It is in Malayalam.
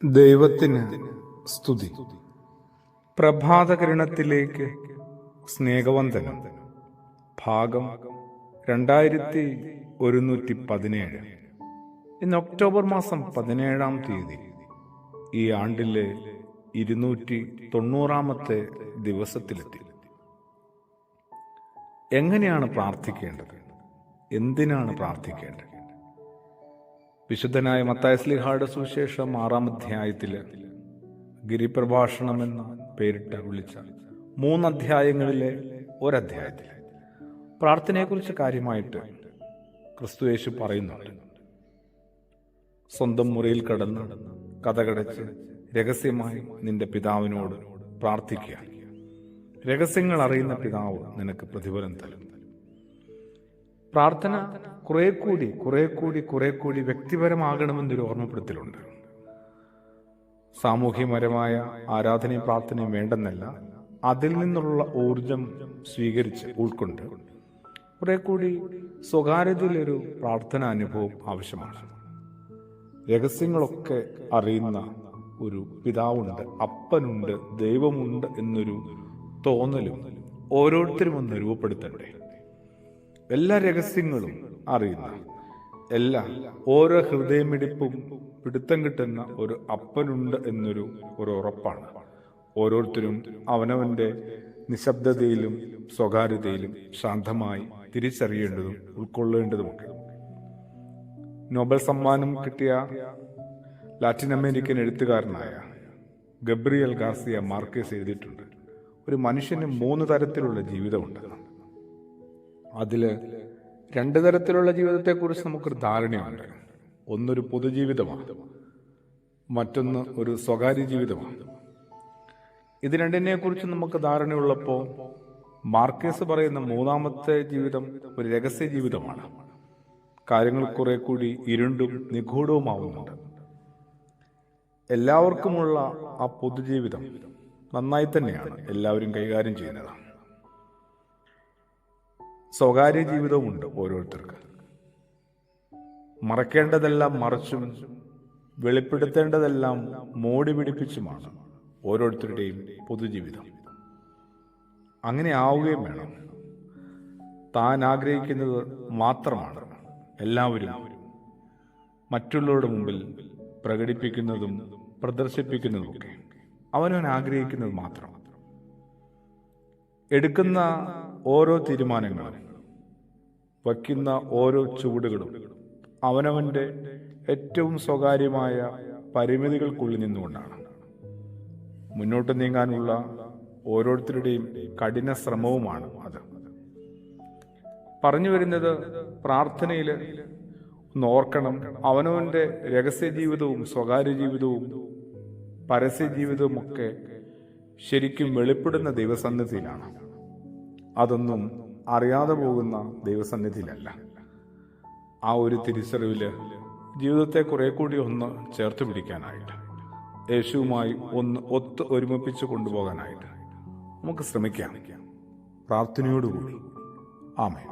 ദൈവത്തിന് സ്തുതി. പ്രഭാതകിരണത്തിലേക്ക് സ്നേഹവന്ദനം. ഭാഗം 2117. ഇന്ന് ഒക്ടോബർ മാസം 17-ാം തീയതി, ഈ ആണ്ടിലെ 290-ാമത്തെ ദിവസത്തിലെത്തി. എങ്ങനെയാണ് പ്രാർത്ഥിക്കേണ്ടത്? എന്തിനാണ് പ്രാർത്ഥിക്കേണ്ടത്? വിശുദ്ധനായ മത്തായി ശ്ലീഹായുടെ സുവിശേഷം 6-ാം അധ്യായത്തില് ഗിരിപ്രഭാഷണം എന്ന പേരിട്ട് വിളിച്ച 3 അധ്യായങ്ങളിലെ ഒരധ്യായത്തിൽ പ്രാർത്ഥനയെക്കുറിച്ച് കാര്യമായിട്ട് ക്രിസ്തുയേശു പറയുന്നുണ്ട്. സ്വന്തം മുറിയിൽ കടന്ന് കതകടച്ച് രഹസ്യമായി നിന്റെ പിതാവിനോട് പ്രാർത്ഥിക്കുക. രഹസ്യങ്ങൾ അറിയുന്ന പിതാവ് നിനക്ക് പ്രതിഫലം തരും. പ്രാർത്ഥന കുറെ കൂടി വ്യക്തിപരമാകണമെന്നൊരു ഓർമ്മപ്പെടുത്തലുണ്ട്. സാമൂഹ്യപരമായ ആരാധനയും പ്രാർത്ഥനയും വേണ്ടെന്നല്ല, അതിൽ നിന്നുള്ള ഊർജം സ്വീകരിച്ച് ഉൾക്കൊണ്ട് കുറെ കൂടി സ്വകാര്യതയിലൊരു പ്രാർത്ഥന അനുഭവം ആവശ്യമാണ്. രഹസ്യങ്ങളൊക്കെ അറിയുന്ന ഒരു പിതാവുണ്ട്, അപ്പനുണ്ട്, ദൈവമുണ്ട് എന്നൊരു തോന്നലും ഓരോരുത്തരും ഒന്ന് രൂപപ്പെടുത്തണ്ടേ. എല്ലാ രഹസ്യങ്ങളും അറിയുന്ന, ഓരോ ഹൃദയമിടിപ്പും പിടുത്തം കിട്ടുന്ന ഒരു അപ്പനുണ്ട് എന്നൊരു ഉറപ്പാണ് ഓരോരുത്തരും അവനവന്റെ നിശബ്ദതയിലും സ്വകാര്യതയിലും ശാന്തമായി തിരിച്ചറിയേണ്ടതും ഉൾക്കൊള്ളേണ്ടതുമൊക്കെ. നോബൽ സമ്മാനം കിട്ടിയ ലാറ്റിൻ അമേരിക്കൻ എഴുത്തുകാരനായ ഗബ്രിയൽ ഗാർസിയ മാർക്കേസ് എഴുതിയിട്ടുണ്ട്, ഒരു മനുഷ്യന് 3 തരത്തിലുള്ള ജീവിതമുണ്ടെന്ന്. അതില് 2 തരത്തിലുള്ള ജീവിതത്തെക്കുറിച്ച് നമുക്കൊരു ധാരണയുണ്ട്. ഒന്നൊരു പൊതുജീവിതമാണ്, മറ്റൊന്ന് ഒരു സ്വകാര്യ ജീവിതമാണ്. ഇത് രണ്ടിനെ കുറിച്ച് നമുക്ക് ധാരണയുള്ളപ്പോൾ മാർക്കേസ് പറയുന്ന 3-ാമത്തെ ജീവിതം ഒരു രഹസ്യ ജീവിതമാണ്. കാര്യങ്ങൾ കുറെ കൂടി ഇരുണ്ടും നിഗൂഢവുമാവുന്നുണ്ട്. എല്ലാവർക്കുമുള്ള ആ പൊതുജീവിതം നന്നായി തന്നെയാണ് എല്ലാവരും കൈകാര്യം ചെയ്യുന്നത്. സ്വകാര്യ ജീവിതവുമുണ്ട് ഓരോരുത്തർക്ക്. മറക്കേണ്ടതെല്ലാം മറച്ചും വെളിപ്പെടുത്തേണ്ടതെല്ലാം മോടി പിടിപ്പിച്ചുമാണ് ഓരോരുത്തരുടെയും പൊതുജീവിതം. അങ്ങനെ ആവുകയും വേണം. താൻ ആഗ്രഹിക്കുന്നത് മാത്രമാണ് എല്ലാവരും മറ്റുള്ളവരുടെ മുമ്പിൽ പ്രകടിപ്പിക്കുന്നതും പ്രദർശിപ്പിക്കുന്നതുമൊക്കെ. അവനവൻ ആഗ്രഹിക്കുന്നത് മാത്രം. എടുക്കുന്ന ഓരോ തീരുമാനങ്ങളും, വയ്ക്കുന്ന ഓരോ ചുവടുകളും അവനവന്റെ ഏറ്റവും സ്വകാര്യമായ പരിമിതികൾക്കുള്ളിൽ നിന്നുകൊണ്ടാണ്. മുന്നോട്ട് നീങ്ങാനുള്ള ഓരോരുത്തരുടെയും കഠിന ശ്രമവുമാണ് അത്. പറഞ്ഞു വരുന്നത്, പ്രാർത്ഥനയിൽ ഒന്ന് ഓർക്കണം, അവനവന്റെ രഹസ്യ ജീവിതവും സ്വകാര്യ ജീവിതവും പരസ്യ ജീവിതവും ഒക്കെ ശരിക്കും വെളിപ്പെടുന്ന ദൈവസന്നിധിയിലാണ്. അതൊന്നും അറിയാതെ പോകുന്ന ദൈവസന്നിധിയിലല്ല. ആ ഒരു തിരിച്ചറിവില് ജീവിതത്തെ കുറെ കൂടി ഒന്ന് ചേർത്ത് പിടിക്കാനായിട്ട്, യേശുവുമായി ഒന്ന് ഒരുമിപ്പിച്ച് കൊണ്ടുപോകാനായിട്ട് നമുക്ക് ശ്രമിക്കാം, പ്രാർത്ഥനയോടുകൂടി. ആമേൻ.